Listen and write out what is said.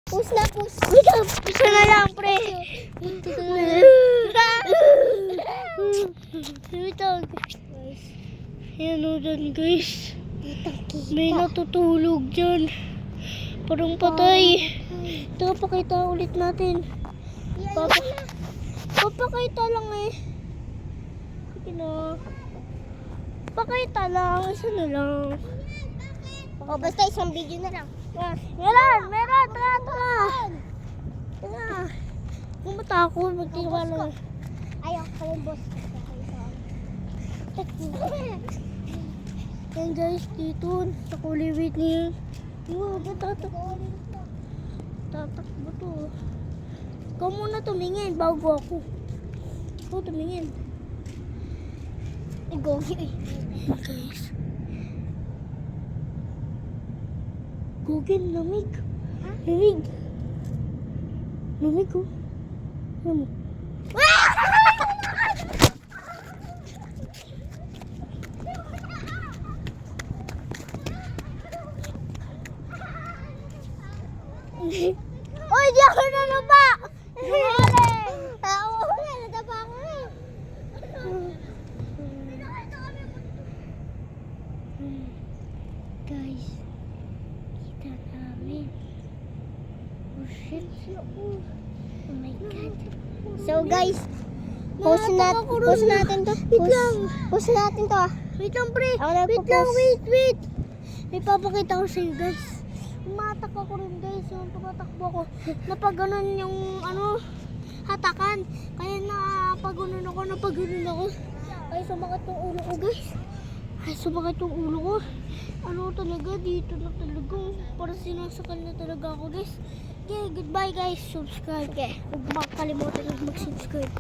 Push na, push. Isa na lang, pre. Ayan o dyan, guys. May natutulog dyan. Parang patay. Ito, pakita ulit natin. Papakita lang eh. Sige na. Pakita lang. Isa na lang. O, basta isang video na lang. Meron! Tara! Tara! Kung matakot, magtiwala. Ayaw ko yung boss. Yan guys, dito. Sa kuliwit niya. Tatakbo to. Ikaw muna tumingin bago ako. Ikaw tumingin. Go. Guys. Gugin, lamig. Lamig. Lamig oh. Ano mo? Oy, di ako nanaba! Ako na, nataba ako eh. Guys, kita namin. Oh shit. Oh my god. So guys, post natin to. Post natin to ah. Wait lang pre. Ako na Wait lang, post. wait. May papakita ko sa iyo guys. Umatak ako rin guys. Yung tumatakbo ako. Napaganon yung hatakan. Kaya napaganon ako. Ay sumakit yung ulo ko guys. Ano talaga, dito na talaga. Para sinasakal na talaga ako guys. Okay, goodbye guys. Subscribe. Okay. Huwag makalimutan mag-subscribe.